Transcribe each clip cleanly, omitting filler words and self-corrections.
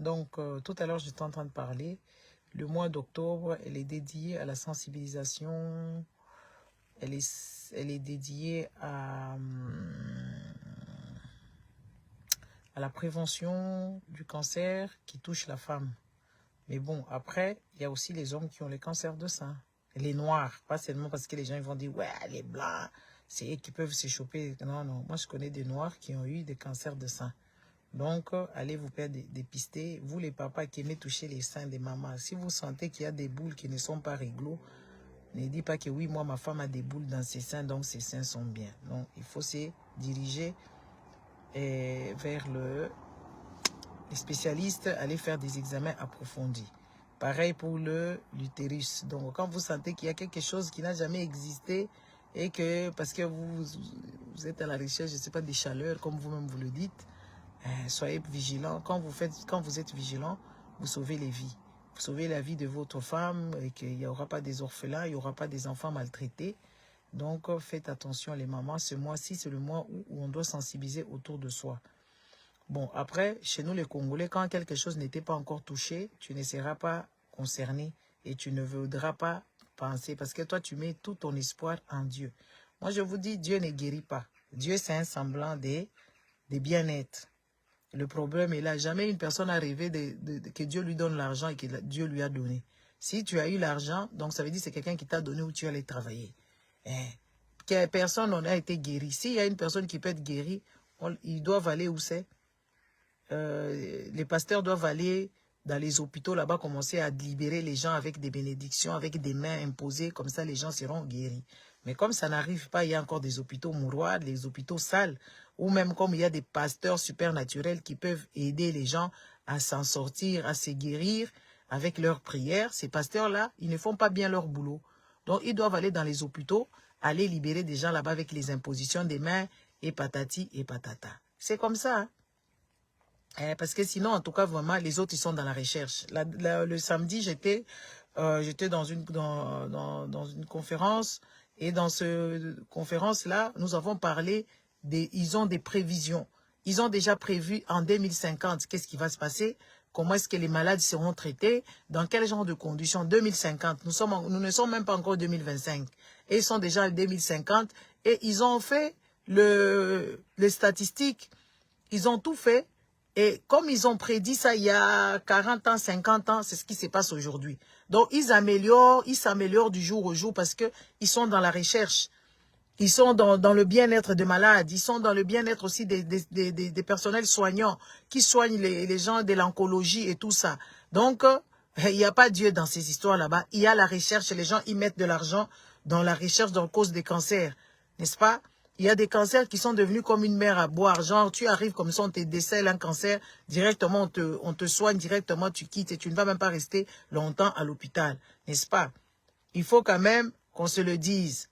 Donc, tout à l'heure, j'étais en train de parler. Le mois d'octobre, elle est dédiée à la sensibilisation. Elle est dédiée à la prévention du cancer qui touche la femme. Mais bon, après, il y a aussi les hommes qui ont les cancers de sein. Les noirs, pas seulement parce que les gens ils vont dire, ouais, les blancs, c'est eux qui peuvent se choper. Non, non, moi je connais des noirs qui ont eu des cancers de sein. Donc, allez vous faire dépister. Vous, les papas qui aimez toucher les seins des mamans, si vous sentez qu'il y a des boules qui ne sont pas réglo, ne dites pas que oui, moi, ma femme a des boules dans ses seins, donc ses seins sont bien. Non, il faut se diriger vers les spécialistes, aller faire des examens approfondis. Pareil pour l'utérus. Donc, quand vous sentez qu'il y a quelque chose qui n'a jamais existé et que, parce que vous êtes à la recherche, je ne sais pas, des chaleurs, comme vous-même vous le dites, soyez vigilants. Quand vous êtes vigilant, vous sauvez les vies. Vous sauvez la vie de votre femme et qu'il n'y aura pas des orphelins, il n'y aura pas des enfants maltraités. Donc, faites attention les mamans. Ce mois-ci, c'est le mois où on doit sensibiliser autour de soi. Bon, après, chez nous les Congolais, quand quelque chose n'était pas encore touché, tu ne seras pas concerné et tu ne voudras pas penser parce que toi, tu mets tout ton espoir en Dieu. Moi, je vous dis, Dieu ne guérit pas. Dieu, c'est un semblant de bien-être. Le problème est là. Jamais une personne a rêvé que Dieu lui donne l'argent et que Dieu lui a donné. Si tu as eu l'argent, donc ça veut dire que c'est quelqu'un qui t'a donné où tu allais travailler. Que personne n'en a été guéri. S'il y a une personne qui peut être guérie, ils doivent aller où c'est? Les pasteurs doivent aller dans les hôpitaux là-bas, commencer à libérer les gens avec des bénédictions, avec des mains imposées, comme ça les gens seront guéris. Mais comme ça n'arrive pas, il y a encore des hôpitaux mouroirs, des hôpitaux sales, ou même comme il y a des pasteurs supernaturels qui peuvent aider les gens à s'en sortir, à se guérir avec leurs prières. Ces pasteurs-là, ils ne font pas bien leur boulot. Donc ils doivent aller dans les hôpitaux, aller libérer des gens là-bas avec les impositions des mains et patati et patata. C'est comme ça, hein? Parce que sinon, en tout cas, vraiment, les autres, ils sont dans la recherche. Le samedi, j'étais dans une conférence. Et dans cette conférence-là, nous avons parlé ils ont des prévisions. Ils ont déjà prévu en 2050 qu'est-ce qui va se passer, comment est-ce que les malades seront traités, dans quel genre de conditions. 2050, nous ne sommes même pas encore 2025. Et ils sont déjà en 2050. Et ils ont fait les statistiques. Ils ont tout fait. Et comme ils ont prédit ça il y a 40 ans, 50 ans, c'est ce qui se passe aujourd'hui. Donc, ils s'améliorent du jour au jour parce qu'ils sont dans la recherche. Ils sont dans le bien-être des malades. Ils sont dans le bien-être aussi des personnels soignants qui soignent les gens de l'oncologie et tout ça. Donc, il n'y a pas Dieu dans ces histoires là-bas. Il y a la recherche. Les gens, ils mettent de l'argent dans la recherche dans cause des cancers. N'est-ce pas? Il y a des cancers qui sont devenus comme une mer à boire. Genre, tu arrives comme ça, on te décèle un cancer, directement, on te soigne directement, tu quittes et tu ne vas même pas rester longtemps à l'hôpital. N'est-ce pas? Il faut quand même qu'on se le dise.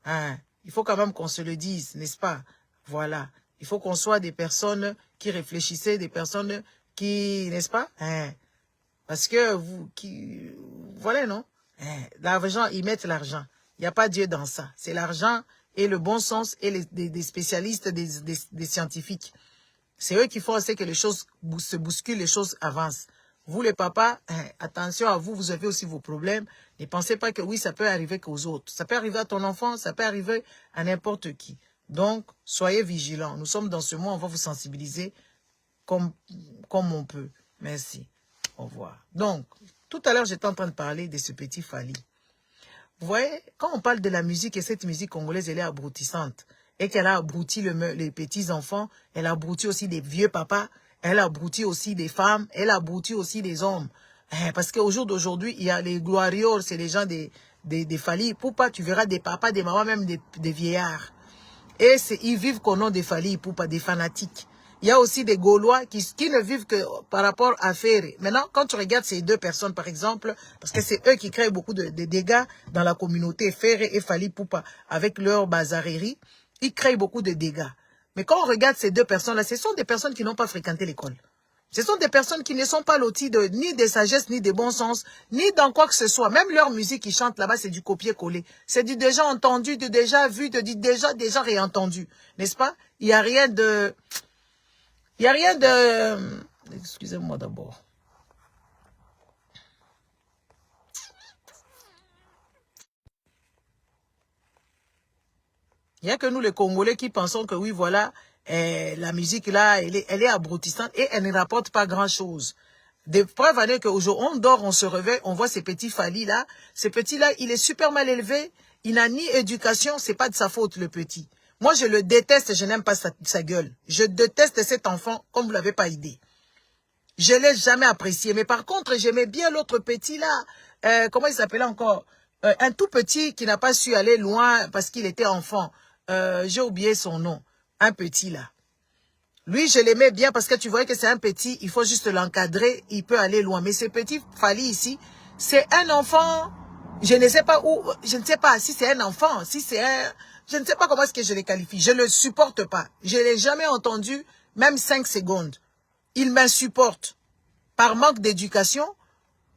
Hein? Il faut quand même qu'on se le dise, n'est-ce pas? Voilà. Il faut qu'on soit des personnes qui réfléchissaient, des personnes qui, n'est-ce pas? Hein? Parce que voilà, non? Hein? L'argent, ils mettent l'argent. Il n'y a pas Dieu dans ça. C'est l'argent et le bon sens et des spécialistes, des scientifiques. C'est eux qui font aussi que les choses se bousculent, les choses avancent. Vous, les papas, attention à vous, vous avez aussi vos problèmes. Ne pensez pas que oui, ça peut arriver qu'aux autres. Ça peut arriver à ton enfant, ça peut arriver à n'importe qui. Donc, soyez vigilants. Nous sommes dans ce mois, on va vous sensibiliser comme on peut. Merci. Au revoir. Donc, tout à l'heure, j'étais en train de parler de ce petit Fally. Vous voyez, quand on parle de la musique, et cette musique congolaise, elle est abroutissante, et qu'elle a abruti les petits-enfants, elle a abruti aussi des vieux papas, elle a abruti aussi des femmes, elle a abruti aussi des hommes. Parce qu'au jour d'aujourd'hui, il y a les glorioles, c'est les gens des Fally. Pourquoi tu verras des papas, des mamans, même des vieillards. Et ils vivent qu'au nom des Fally, pourquoi des fanatiques. Il y a aussi des Gaulois qui ne vivent que par rapport à Ferré. Maintenant, quand tu regardes ces deux personnes, par exemple, parce que c'est eux qui créent beaucoup de dégâts dans la communauté, Ferré et Fally Poupa, avec leur bazarerie, ils créent beaucoup de dégâts. Mais quand on regarde ces deux personnes-là, ce sont des personnes qui n'ont pas fréquenté l'école. Ce sont des personnes qui ne sont pas loties ni de sagesse, ni de bon sens, ni dans quoi que ce soit. Même leur musique qu'ils chantent là-bas, c'est du copier-coller. C'est du déjà entendu, du déjà vu, du déjà réentendu. N'est-ce pas? Il n'y a rien de... Excusez-moi d'abord. Il n'y a que nous, les Congolais, qui pensons que oui, voilà, la musique là, elle est abrutissante et elle ne rapporte pas grand-chose. Des preuves en est qu'aujourd'hui, on dort, on se réveille, on voit ces petits Fally là. Ce petit là, il est super mal élevé. Il n'a ni éducation, c'est pas de sa faute, le petit. Moi, je le déteste, je n'aime pas sa gueule. Je déteste cet enfant, comme vous l'avez pas idée. Je l'ai jamais apprécié. Mais par contre, j'aimais bien l'autre petit là. Comment il s'appelait encore? Un tout petit qui n'a pas su aller loin parce qu'il était enfant. J'ai oublié son nom. Un petit là. Lui, je l'aimais bien parce que tu voyais que c'est un petit. Il faut juste l'encadrer. Il peut aller loin. Mais ce petit Fally ici, c'est un enfant. Je ne sais pas où. Je ne sais pas si c'est un enfant. Si c'est un... Je ne sais pas comment est-ce que je les qualifie. Je ne le supporte pas. Je ne l'ai jamais entendu, même 5 secondes. Il m'insupporte. Par manque d'éducation,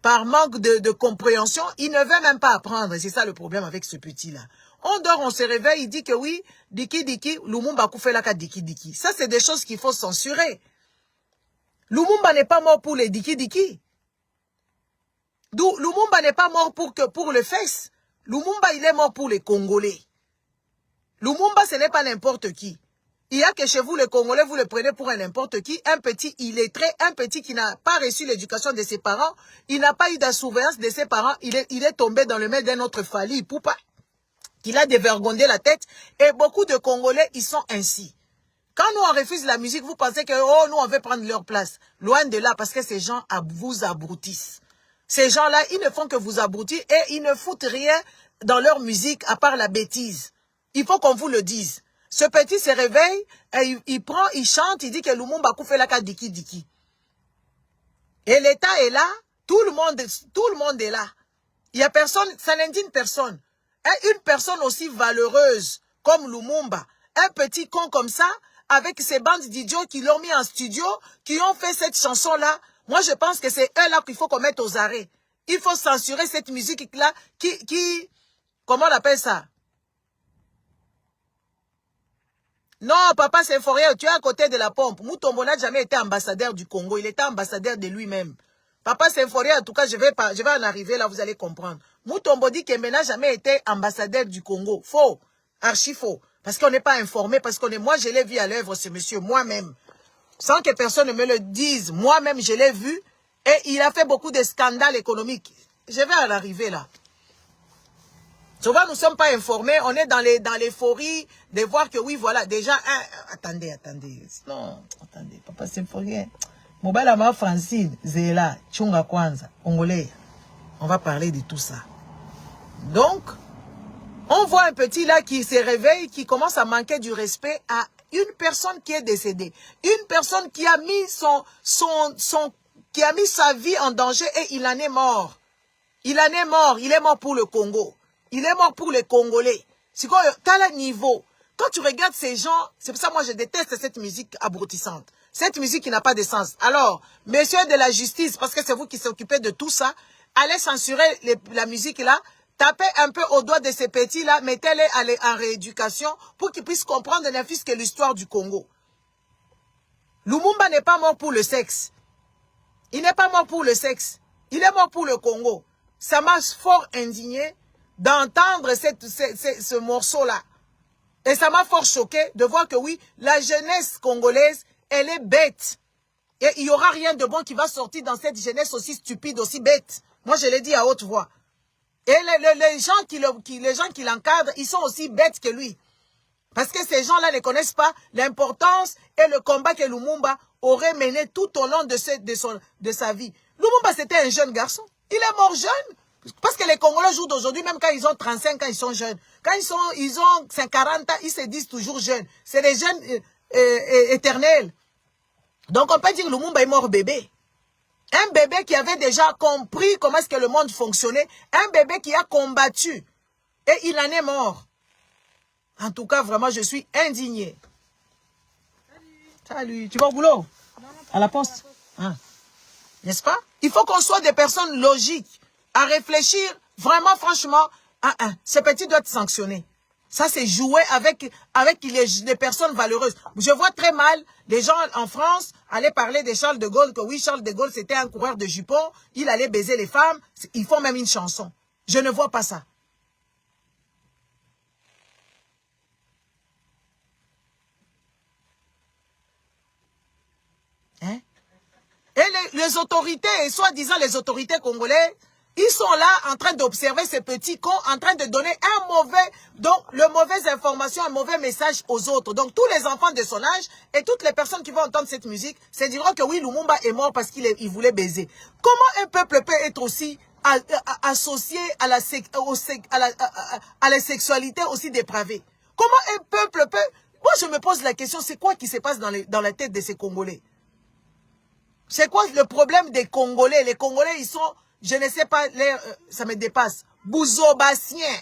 par manque de compréhension, il ne veut même pas apprendre. C'est ça le problème avec ce petit-là. On dort, on se réveille, il dit que oui, Diki Diki, Lumumba Koufelaka Diki Diki. Ça, c'est des choses qu'il faut censurer. Lumumba n'est pas mort pour les Diki Diki. Lumumba n'est pas mort pour le FES. Lumumba, il est mort pour les Congolais. Lumumba, ce n'est pas n'importe qui. Il y a que chez vous, les Congolais, vous le prenez pour un n'importe qui. Un petit illettré, un petit qui n'a pas reçu l'éducation de ses parents. Il n'a pas eu de surveillance de ses parents. Il est tombé dans le mail d'un autre Fally Ipupa. Il a dévergondé la tête. Et beaucoup de Congolais, ils sont ainsi. Quand nous, on refuse la musique, vous pensez que, oh, nous, on veut prendre leur place. Loin de là, parce que ces gens vous abruttissent. Ces gens-là, ils ne font que vous abrutir et ils ne foutent rien dans leur musique à part la bêtise. Il faut qu'on vous le dise. Ce petit se réveille, et il chante, il dit que Lumumba Koufelaka Diki Diki. Et l'État est là, tout le monde est là. Il y a personne, ça n'indigne personne. Et une personne aussi valeureuse comme Lumumba, un petit con comme ça, avec ces bandes d'idiots qui l'ont mis en studio, qui ont fait cette chanson-là, moi je pense que c'est eux là qu'il faut qu'on mette aux arrêts. Il faut censurer cette musique-là comment on appelle ça? Non, Papa Symphorien, tu es à côté de la pompe. Mutombo n'a jamais été ambassadeur du Congo. Il était ambassadeur de lui-même. Papa Symphorien, en tout cas, je vais en arriver là, vous allez comprendre. Mutombo dit qu'il n'a jamais été ambassadeur du Congo. Faux. Archi faux. Parce qu'on n'est pas informé, parce que moi, je l'ai vu à l'œuvre, ce monsieur, moi-même. Sans que personne ne me le dise. Moi-même, je l'ai vu. Et il a fait beaucoup de scandales économiques. Je vais en arriver là. Souvent, nous ne sommes pas informés. On est dans l'euphorie de voir que oui, voilà, déjà... attendez. Non, attendez. Papa Symphorien. Mobala ma Francine, Zéla, Tchunga Kwanza, Ongolais. On va parler de tout ça. Donc, on voit un petit là qui se réveille, qui commence à manquer du respect à une personne qui est décédée. Une personne qui a mis qui a mis sa vie en danger et il en est mort. Il en est mort. Il est mort pour le Congo. Il est mort pour les Congolais. C'est quoi, t'as le niveau. Quand tu regardes ces gens, c'est pour ça moi je déteste cette musique abrutissante. Cette musique qui n'a pas de sens. Alors, messieurs de la justice, parce que c'est vous qui s'occupez de tout ça, allez censurer la musique là, tapez un peu au doigt de ces petits là, mettez-les en rééducation pour qu'ils puissent comprendre ne fût-ce que l'histoire du Congo. Lumumba n'est pas mort pour le sexe. Il n'est pas mort pour le sexe. Il est mort pour le Congo. Ça m'a fort indigné d'entendre ce morceau-là. Et ça m'a fort choqué de voir que oui, la jeunesse congolaise, elle est bête. Et il n'y aura rien de bon qui va sortir dans cette jeunesse aussi stupide, aussi bête. Moi, je l'ai dit à haute voix. Et les gens qui l'encadrent, ils sont aussi bêtes que lui. Parce que ces gens-là ne connaissent pas l'importance et le combat que Lumumba aurait mené tout au long de sa vie. Lumumba, c'était un jeune garçon. Il est mort jeune. Parce que les Congolais jouent d'aujourd'hui, même quand ils ont 35 ans, ils sont jeunes. Quand ils ont 40 ans, ils se disent toujours jeunes. C'est des jeunes éternels. Donc on peut dire que Lumumba est mort bébé. Un bébé qui avait déjà compris comment est-ce que le monde fonctionnait. Un bébé qui a combattu. Et il en est mort. En tout cas, vraiment, je suis indigné. Salut. Tu vas au boulot? À la poste? Hein? N'est-ce pas? Il faut qu'on soit des personnes logiques. À réfléchir, vraiment, franchement, ce petit doit être sanctionné. Ça, c'est jouer avec les personnes valeureuses. Je vois très mal les gens en France aller parler de Charles de Gaulle, que oui, Charles de Gaulle, c'était un coureur de jupons, il allait baiser les femmes. Ils font même une chanson. Je ne vois pas ça. Hein? Et les autorités, soi-disant les autorités congolaises, ils sont là en train d'observer ces petits cons, en train de donner le mauvaise information, un mauvais message aux autres. Donc tous les enfants de son âge et toutes les personnes qui vont entendre cette musique se diront que oui, Lumumba est mort parce qu'il voulait baiser. Comment un peuple peut être aussi associé à la sexualité aussi dépravée? Comment un peuple peut... Moi je me pose la question, c'est quoi qui se passe dans la tête de ces Congolais? C'est quoi le problème des Congolais? Les Congolais, ils sont, je ne sais pas, ça me dépasse. Bouzobassiens,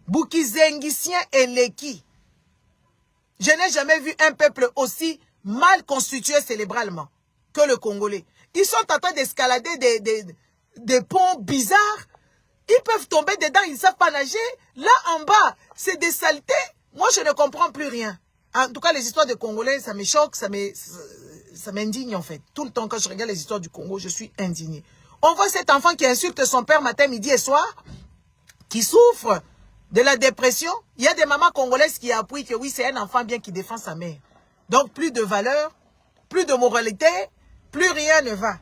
Boukizengissien et Leki. Je n'ai jamais vu un peuple aussi mal constitué cérébralement que le Congolais. Ils sont en train d'escalader des ponts bizarres. Ils peuvent tomber dedans, ils ne savent pas nager. Là en bas, c'est des saletés. Moi, je ne comprends plus rien. En tout cas, les histoires de Congolais, ça me choque, ça m'indigne en fait. Tout le temps, quand je regarde les histoires du Congo, je suis indignée. On voit cet enfant qui insulte son père matin, midi et soir, qui souffre de la dépression. Il y a des mamans congolaises qui appuient que oui, c'est un enfant bien qui défend sa mère. Donc, plus de valeur, plus de moralité, plus rien ne va.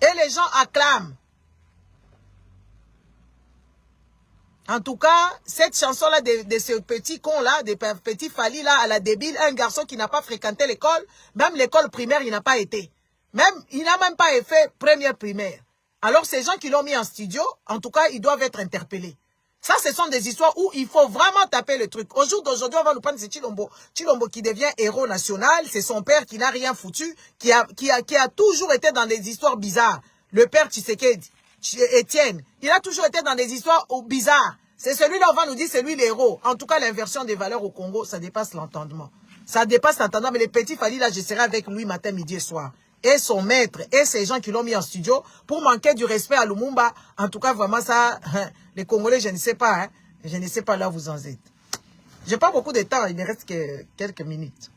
Et les gens acclament. En tout cas, cette chanson-là de ce petit con-là, de petit Fali-là, à la débile, un garçon qui n'a pas fréquenté l'école, même l'école primaire, il n'a pas été. Il n'a même pas fait première primaire. Alors, ces gens qui l'ont mis en studio, en tout cas, ils doivent être interpellés. Ça, ce sont des histoires où il faut vraiment taper le truc. Au jour d'aujourd'hui, on va nous prendre ce Chilombo. Chilombo qui devient héros national, c'est son père qui n'a rien foutu, qui a toujours été dans des histoires bizarres. Le père Tshisekedi. Étienne, il a toujours été dans des histoires bizarres. C'est celui-là, on va nous dire, c'est lui l'héros. En tout cas, l'inversion des valeurs au Congo, ça dépasse l'entendement. Ça dépasse l'entendement, mais les petits Fali, là, je serai avec lui matin, midi et soir. Et son maître, et ces gens qui l'ont mis en studio, pour manquer du respect à Lumumba. En tout cas, vraiment, ça, les Congolais, je ne sais pas, hein. Je ne sais pas là où vous en êtes. J'ai pas beaucoup de temps, il me reste que quelques minutes.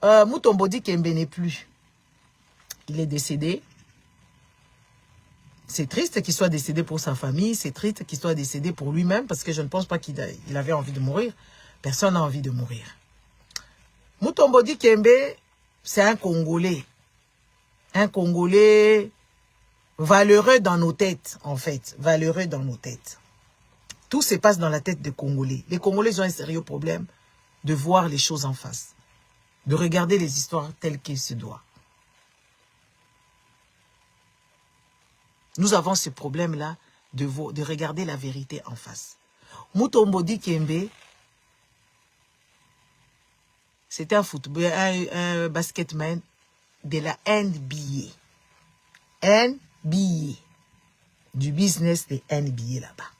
Mutombodi Kembe n'est plus. Il est décédé. C'est triste qu'il soit décédé pour sa famille, c'est triste qu'il soit décédé pour lui-même, parce que je ne pense pas qu'il avait envie de mourir. Personne n'a envie de mourir. Mutombodi Kembe, c'est un Congolais. Un Congolais valeureux dans nos têtes, en fait. Valeureux dans nos têtes. Tout se passe dans la tête des Congolais. Les Congolais ont un sérieux problème de voir les choses en face. De regarder les histoires telles qu'elles se doivent. Nous avons ce problème-là de regarder la vérité en face. Mutombodi Kembe, c'était un basketman de la NBA. NBA. Du business de NBA là-bas.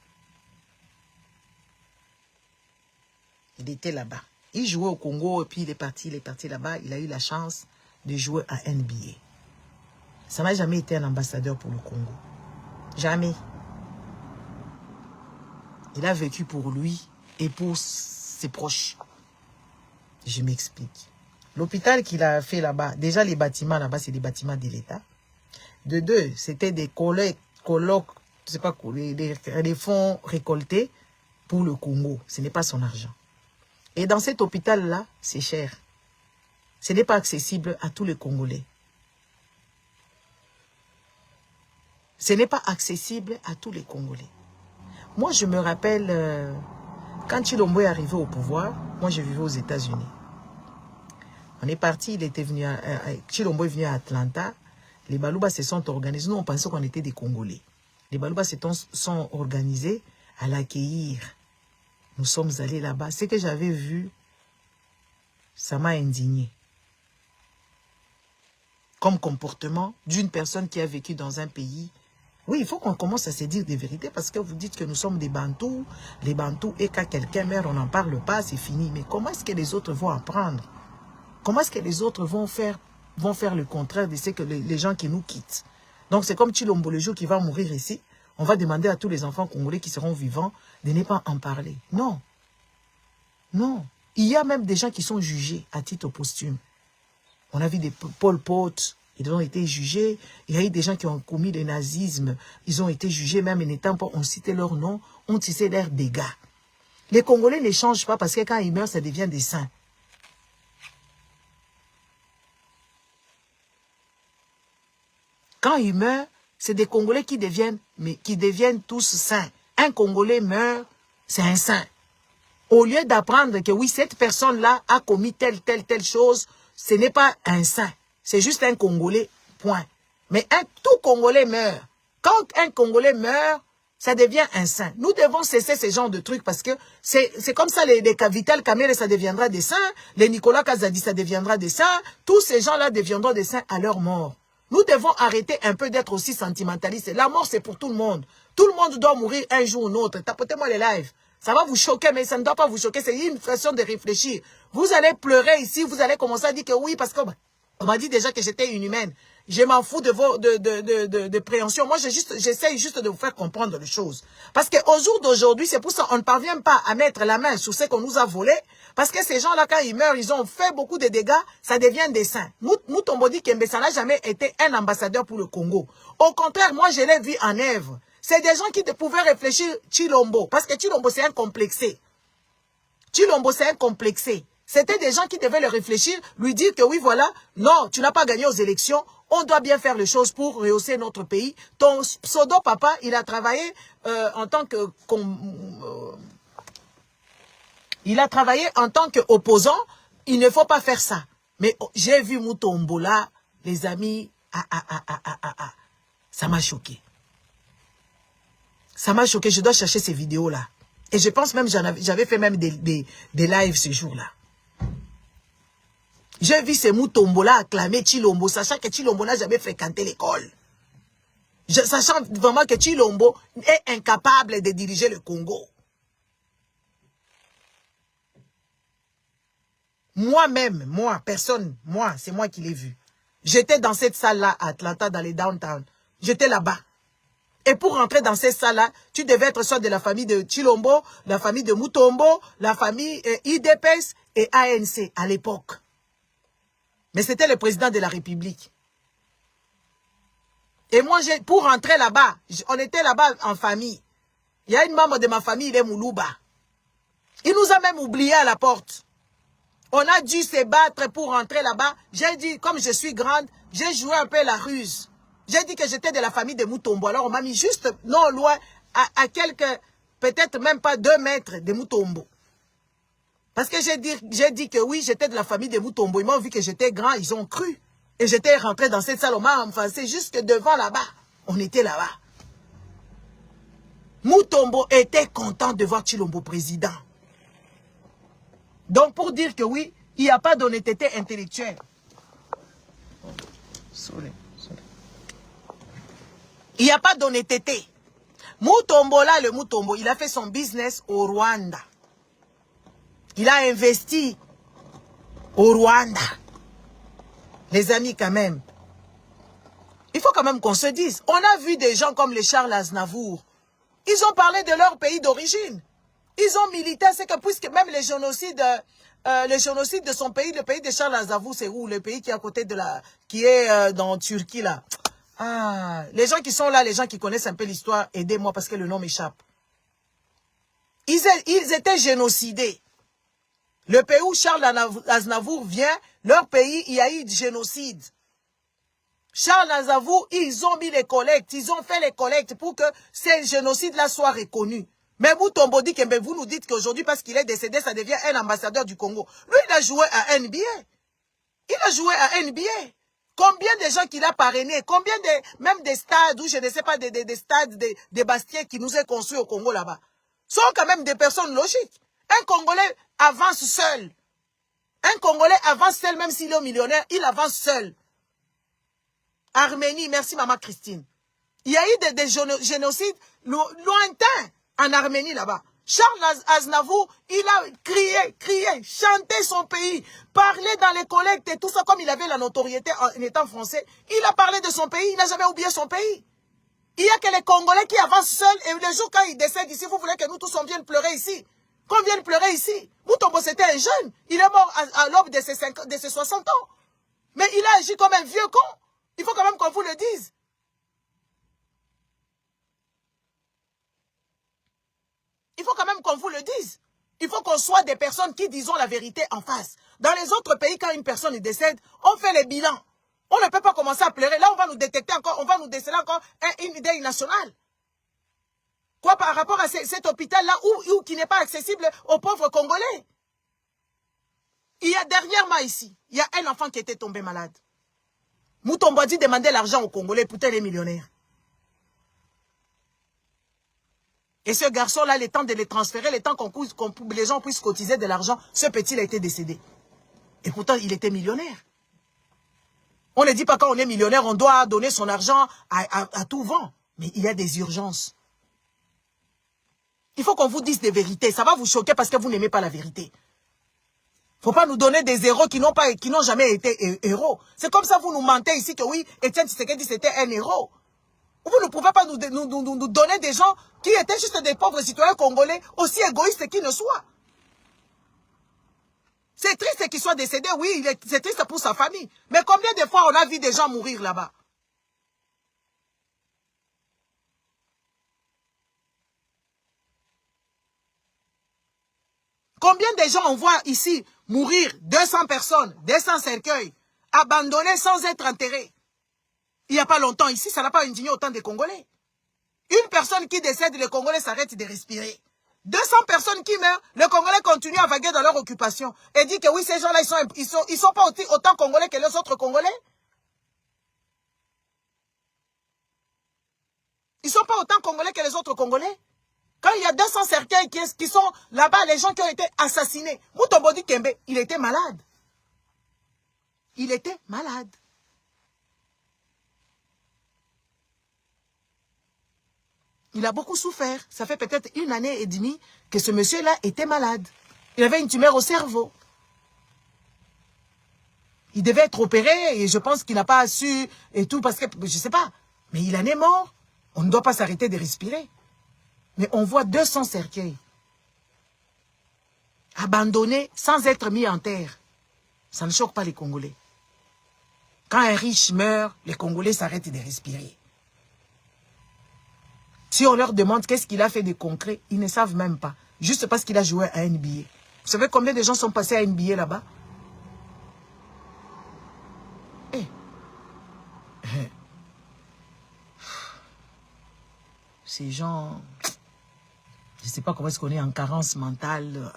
Il était là-bas. Il jouait au Congo et puis il est parti là-bas. Il a eu la chance de jouer à NBA. Ça n'a jamais été un ambassadeur pour le Congo. Jamais. Il a vécu pour lui et pour ses proches. Je m'explique. L'hôpital qu'il a fait là-bas, déjà les bâtiments là-bas, c'est des bâtiments de l'État. De deux, c'était des colloques, je sais pas quoi, des fonds récoltés pour le Congo. Ce n'est pas son argent. Et dans cet hôpital-là, c'est cher. Ce n'est pas accessible à tous les Congolais. Ce n'est pas accessible à tous les Congolais. Moi, je me rappelle, quand Chilombo est arrivé au pouvoir, moi, je vivais aux États-Unis. On est parti, Chilombo est venu à Atlanta. Les Baluba se sont organisés. Nous, on pensait qu'on était des Congolais. Les Baluba se sont organisés à l'accueillir. Nous sommes allés là-bas. Ce que j'avais vu, ça m'a indigné. Comme comportement d'une personne qui a vécu dans un pays. Oui, il faut qu'on commence à se dire des vérités parce que vous dites que nous sommes des Bantous. Les Bantous, et quand quelqu'un meurt, on n'en parle pas, c'est fini. Mais comment est-ce que les autres vont apprendre? Comment est-ce que les autres vont faire le contraire de ce que les gens qui nous quittent? Donc c'est comme Chilombo, le jour qui va mourir ici, on va demander à tous les enfants congolais qui seront vivants de ne pas en parler. Non. Non. Il y a même des gens qui sont jugés à titre posthume. On a vu des Pol Pot, ils ont été jugés. Il y a eu des gens qui ont commis le nazisme. Ils ont été jugés, même n'étant pas, on citait leur nom, on tissait leurs dégâts. Les Congolais ne changent pas parce que quand ils meurent, ça devient des saints. Quand ils meurent, c'est des Congolais qui deviennent tous saints. Un Congolais meurt, c'est un saint. Au lieu d'apprendre que oui, cette personne-là a commis telle chose, ce n'est pas un saint. C'est juste un Congolais, point. Mais tout Congolais meurt. Quand un Congolais meurt, ça devient un saint. Nous devons cesser ce genre de trucs parce que c'est comme ça, les Vital Kamerhe, ça deviendra des saints. Les Nicolas Kazadi, ça deviendra des saints. Tous ces gens-là deviendront des saints à leur mort. Nous devons arrêter un peu d'être aussi sentimentalistes. La mort, c'est pour tout le monde. Tout le monde doit mourir un jour ou l'autre. Tapotez-moi les lives. Ça va vous choquer, mais ça ne doit pas vous choquer. C'est une façon de réfléchir. Vous allez pleurer ici, vous allez commencer à dire que oui, parce qu'on m'a dit déjà que j'étais inhumaine. Je m'en fous de vos de préhension. Moi, j'essaye juste de vous faire comprendre les choses. Parce qu'au jour d'aujourd'hui, c'est pour ça qu'on ne parvient pas à mettre la main sur ce qu'on nous a volé. Parce que ces gens-là, quand ils meurent, ils ont fait beaucoup de dégâts, ça devient des saints. Mutombo Kembe, ça n'a jamais été un ambassadeur pour le Congo. Au contraire, moi, je l'ai vu en œuvre. C'est des gens qui pouvaient réfléchir Chilombo. Parce que Chilombo, c'est un complexé. Chilombo, c'est un complexé. C'était des gens qui devaient le réfléchir, lui dire que oui, voilà, non, tu n'as pas gagné aux élections, on doit bien faire les choses pour rehausser notre pays. Ton pseudo-papa, il a travaillé en tant que... il a travaillé en tant qu'opposant, il ne faut pas faire ça. Mais j'ai vu Mutombo là, les amis, ça m'a choqué. Ça m'a choqué, je dois chercher ces vidéos-là. Et je pense même, j'avais fait même des lives ce jour-là. J'ai vu ces Mutombo-là acclamer Chilombo, sachant que Chilombo n'a jamais fréquenté l'école. Sachant vraiment que Chilombo est incapable de diriger le Congo. Moi-même, personne, c'est moi qui l'ai vu. J'étais dans cette salle-là à Atlanta, dans les downtown. J'étais là-bas. Et pour rentrer dans cette salle-là, tu devais être soit de la famille de Chilombo, la famille de Mutombo, la famille IDPS et ANC à l'époque. Mais c'était le président de la République. Et moi, pour rentrer là-bas, on était là-bas en famille. Il y a une membre de ma famille, il est Moulouba. Il nous a même oubliés à la porte. On a dû se battre pour rentrer là-bas. J'ai dit, comme je suis grande, j'ai joué un peu la ruse. J'ai dit que j'étais de la famille de Mutombo. Alors on m'a mis juste non loin, à quelques, peut-être même pas 2 mètres de Mutombo. Parce que j'ai dit que oui, j'étais de la famille de Mutombo. Ils m'ont vu que j'étais grand, ils ont cru. Et j'étais rentré dans cette salle, on m'a enfoncé jusque devant là-bas. On était là-bas. Mutombo était content de voir Chilombo président. Donc pour dire que oui, il n'y a pas d'honnêteté intellectuelle. Il n'y a pas d'honnêteté. Mutombo là, le Mutombo, il a fait son business au Rwanda. Il a investi au Rwanda. Les amis, quand même. Il faut quand même qu'on se dise. On a vu des gens comme les Charles Aznavour. Ils ont parlé de leur pays d'origine. Ils ont milité. C'est que puisque même les génocides de son pays, le pays de Charles Aznavour, c'est où? Le pays qui est à côté de la... qui est dans Turquie, là. Ah, les gens qui sont là, les gens qui connaissent un peu l'histoire, aidez-moi parce que le nom m'échappe. Ils étaient génocidés. Le pays où Charles Aznavour vient, leur pays, il y a eu du génocide. Charles Aznavour, ils ont mis les collectes, ils ont fait les collectes pour que ces génocides-là soient reconnus. Mais Mutombo dit que vous nous dites qu'aujourd'hui, parce qu'il est décédé, ça devient un ambassadeur du Congo. Lui, il a joué à NBA. Il a joué à NBA. Combien de gens qu'il a parrainé, combien même des stades, ou je ne sais pas, des stades, des bastiers qui nous est construits au Congo là-bas, sont quand même des personnes logiques. Un Congolais avance seul. Un Congolais avance seul, même s'il est millionnaire, il avance seul. Arménie, merci maman Christine. Il y a eu des génocides lointains en Arménie là-bas. Charles Aznavour, il a crié, chanté son pays, parlé dans les collectes et tout ça, comme il avait la notoriété en étant français. Il a parlé de son pays, il n'a jamais oublié son pays. Il y a que les Congolais qui avancent seuls et le jour quand ils décèdent ici, vous voulez que nous tous on vienne pleurer ici. Qu'on vienne pleurer ici. Mutombo c'était un jeune, il est mort à l'aube de ses 60 ans. Mais il a agi comme un vieux con. Il faut quand même qu'on vous le dise. Il faut quand même qu'on vous le dise. Il faut qu'on soit des personnes qui disons la vérité en face. Dans les autres pays, quand une personne décède, on fait les bilans. On ne peut pas commencer à pleurer. Là, on va nous détecter encore, on va nous déceler encore une idée nationale. Quoi, par rapport à cet hôpital-là, qui n'est pas accessible aux pauvres Congolais. Il y a dernièrement ici, il y a un enfant qui était tombé malade. Moutombodi demandait l'argent aux Congolais, pourtant il est millionnaire. Et ce garçon-là, le temps de les transférer, le temps que les gens puissent cotiser de l'argent, ce petit il a été décédé. Et pourtant, il était millionnaire. On ne dit pas quand on est millionnaire, on doit donner son argent à tout vent. Mais il y a des urgences. Il faut qu'on vous dise des vérités. Ça va vous choquer parce que vous n'aimez pas la vérité. Il ne faut pas nous donner des héros qui n'ont jamais été héros. C'est comme ça vous nous mentez ici que oui, Étienne Tshisekedi c'était un héros. Vous ne pouvez pas nous donner des gens qui étaient juste des pauvres citoyens congolais, aussi égoïstes qu'ils ne soient. C'est triste qu'il soit décédé, oui, c'est triste pour sa famille. Mais combien de fois on a vu des gens mourir là-bas? Combien de gens on voit ici mourir? 200 personnes, 200 cercueils, abandonnés sans être enterrés. Il n'y a pas longtemps ici, ça n'a pas indigné autant de Congolais. Une personne qui décède, les Congolais s'arrêtent de respirer. 200 personnes qui meurent, les Congolais continuent à vaguer dans leur occupation. Et dit que oui, ces gens-là, ils sont pas autant Congolais que les autres Congolais. Ils ne sont pas autant Congolais que les autres Congolais. Quand il y a 200 cercueils qui sont là-bas, les gens qui ont été assassinés. Moutombodi Kembe, il était malade. Il était malade. Il a beaucoup souffert. Ça fait peut-être 1 année et demie que ce monsieur-là était malade. Il avait une tumeur au cerveau. Il devait être opéré et je pense qu'il n'a pas su et tout parce que, je ne sais pas. Mais il en est mort. On ne doit pas s'arrêter de respirer. Mais on voit 200 cercueils abandonnés sans être mis en terre. Ça ne choque pas les Congolais. Quand un riche meurt, les Congolais s'arrêtent de respirer. Si on leur demande qu'est-ce qu'il a fait de concret, ils ne savent même pas. Juste parce qu'il a joué à NBA. Vous savez combien de gens sont passés à NBA là-bas? Ces gens, je ne sais pas comment est-ce qu'on est en carence mentale,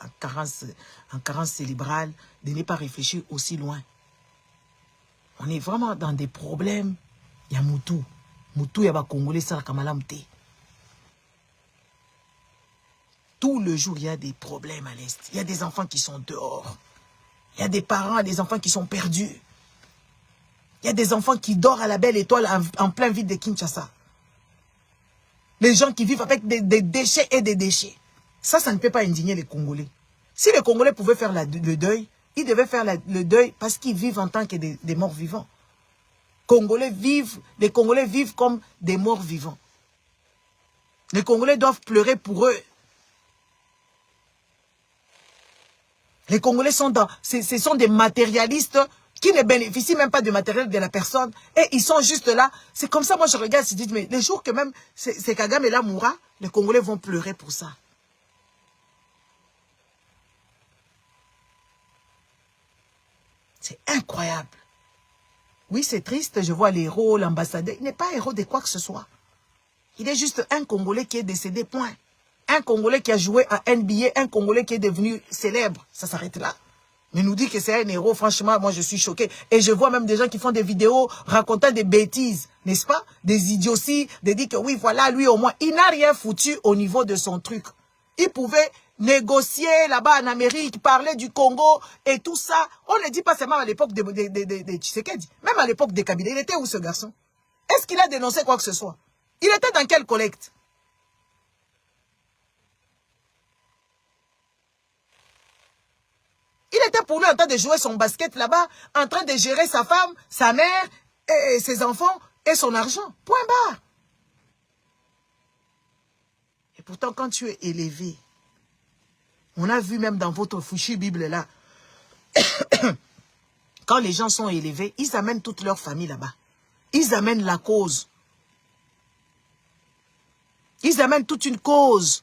en carence cérébrale, de ne pas réfléchir aussi loin. On est vraiment dans des problèmes. Il y a Moutou. Moutou, il y a Congolais, ça, Kamalamte. Tout le jour, il y a des problèmes à l'Est. Il y a des enfants qui sont dehors. Il y a des parents, des enfants qui sont perdus. Il y a des enfants qui dorment à la belle étoile en plein vide de Kinshasa. Les gens qui vivent avec des déchets et des déchets. Ça ne peut pas indigner les Congolais. Si les Congolais pouvaient faire le deuil, ils devaient faire le deuil parce qu'ils vivent en tant que des morts vivants. Les Congolais vivent comme des morts vivants. Les Congolais doivent pleurer pour eux. Les Congolais ce sont des matérialistes qui ne bénéficient même pas du matériel de la personne. Et ils sont juste là. C'est comme ça, moi je regarde, je dis, mais les jours que même c'est Kagame là mourra, les Congolais vont pleurer pour ça. C'est incroyable. Oui, c'est triste, je vois les héros, l'ambassadeur. Il n'est pas héros de quoi que ce soit. Il est juste un Congolais qui est décédé, point. Un Congolais qui a joué à NBA, un Congolais qui est devenu célèbre. Ça s'arrête là. Mais nous dit que c'est un héros, franchement, moi je suis choqué. Et je vois même des gens qui font des vidéos racontant des bêtises, n'est-ce pas? Des idioties, de dire que oui, voilà, lui au moins, il n'a rien foutu au niveau de son truc. Il pouvait négocier là-bas en Amérique, parler du Congo et tout ça. On ne dit pas seulement à l'époque de Tshisekedi, même à l'époque de Kabila. Il était où ce garçon? Est-ce qu'il a dénoncé quoi que ce soit? Il était dans quelle collecte? Il était pour lui en train de jouer son basket là-bas, en train de gérer sa femme, sa mère, et ses enfants et son argent. Point barre. Et pourtant, quand tu es élevé, on a vu même dans votre fichue Bible là, quand les gens sont élevés, ils amènent toute leur famille là-bas. Ils amènent la cause. Ils amènent toute une cause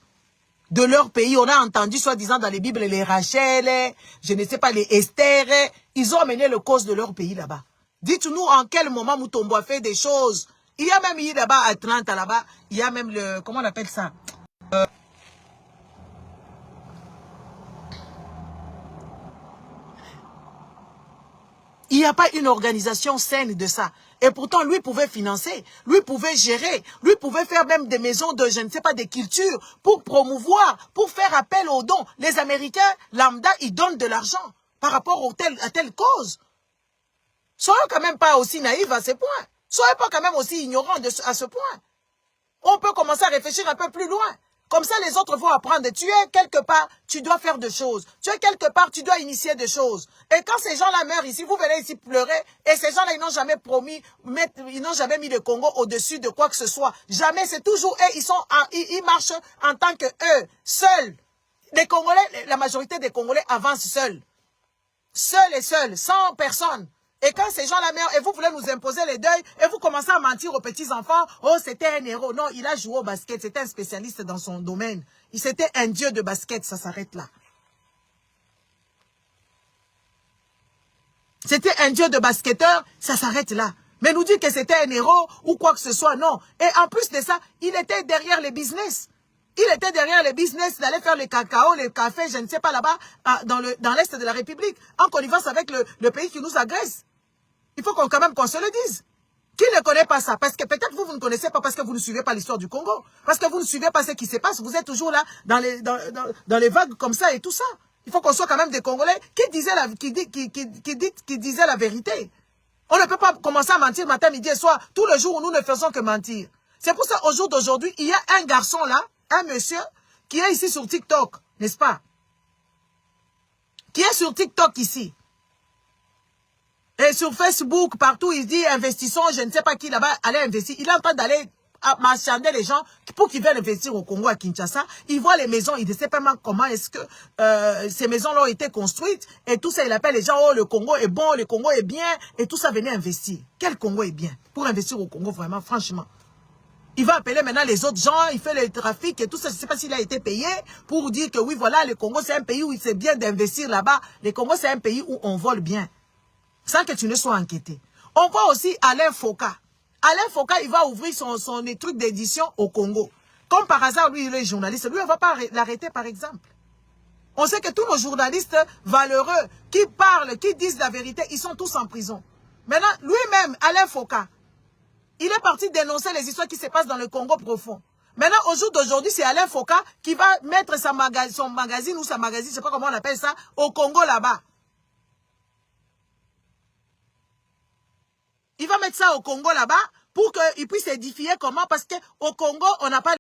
de leur pays. On a entendu, soi-disant, dans les Bibles, les Rachel, je ne sais pas, les Esther. Ils ont amené la cause de leur pays là-bas. Dites-nous en quel moment Mutombo a fait des choses. Il y a même eu là-bas, à Atlanta, là-bas, il y a même le... Comment on appelle ça? Il n'y a pas une organisation saine de ça. Et pourtant, lui pouvait financer, lui pouvait gérer, lui pouvait faire même des maisons de, je ne sais pas, des cultures pour promouvoir, pour faire appel aux dons. Les Américains, lambda, ils donnent de l'argent par rapport à telle cause. Soyez quand même pas aussi naïfs à ce point. Soyez pas quand même aussi ignorants à ce point. On peut commencer à réfléchir un peu plus loin. Comme ça, les autres vont apprendre. Tu es quelque part, tu dois faire des choses. Tu es quelque part, tu dois initier des choses. Et quand ces gens-là meurent ici, vous venez ici pleurer. Et ces gens-là, ils n'ont jamais promis, ils n'ont jamais mis le Congo au-dessus de quoi que ce soit. Jamais, c'est toujours eux. Ils marchent en tant que eux, seuls. Les Congolais, la majorité des Congolais avancent seuls. Seuls et seuls, sans personne. Et quand ces gens-là meurent, et vous voulez nous imposer les deuils, et vous commencez à mentir aux petits-enfants, oh, c'était un héros. Non, il a joué au basket, c'était un spécialiste dans son domaine. C'était un dieu de basket, ça s'arrête là. C'était un dieu de basketteur, ça s'arrête là. Mais nous dire que c'était un héros ou quoi que ce soit, non. Et en plus de ça, il était derrière les business. Il était derrière les business d'aller faire le cacao, le café, je ne sais pas là-bas, dans l'Est de la République, en connivence avec le pays qui nous agresse. Il faut quand même qu'on se le dise. Qui ne connaît pas ça? Parce que peut-être vous ne connaissez pas parce que vous ne suivez pas l'histoire du Congo. Parce que vous ne suivez pas ce qui se passe. Vous êtes toujours là dans les vagues comme ça et tout ça. Il faut qu'on soit quand même des Congolais qui disaient la vérité. On ne peut pas commencer à mentir matin, midi et soir, tout le jour où nous ne faisons que mentir. C'est pour ça, au jour d'aujourd'hui, il y a un garçon là, un monsieur, qui est ici sur TikTok, n'est-ce pas? Qui est sur TikTok ici. Et sur Facebook, partout, il dit, investissons, je ne sais pas qui là-bas, allez investir. Il est en train d'aller marchander les gens pour qu'ils viennent investir au Congo, à Kinshasa. Il voit les maisons, il ne sait pas comment est-ce que ces maisons-là ont été construites. Et tout ça, il appelle les gens, oh, le Congo est bon, le Congo est bien. Et tout ça, venez investir. Quel Congo est bien? Pour investir au Congo, vraiment, franchement. Il va appeler maintenant les autres gens, il fait le trafic et tout ça. Je ne sais pas s'il a été payé pour dire que oui, voilà, le Congo, c'est un pays où c'est bien d'investir là-bas. Le Congo, c'est un pays où on vole bien. Sans que tu ne sois inquiété. On voit aussi Alain Foka. Alain Foka, il va ouvrir son truc d'édition au Congo. Comme par hasard, lui, il est journaliste. Lui, on ne va pas l'arrêter, par exemple. On sait que tous nos journalistes valeureux, qui parlent, qui disent la vérité, ils sont tous en prison. Maintenant, lui-même, Alain Foka, il est parti dénoncer les histoires qui se passent dans le Congo profond. Maintenant, au jour d'aujourd'hui, c'est Alain Foka qui va mettre son magazine ou sa magazine, je ne sais pas comment on appelle ça, au Congo là-bas. Il va mettre ça au Congo là-bas pour qu'il puisse édifier comment, parce qu'au Congo, on n'a pas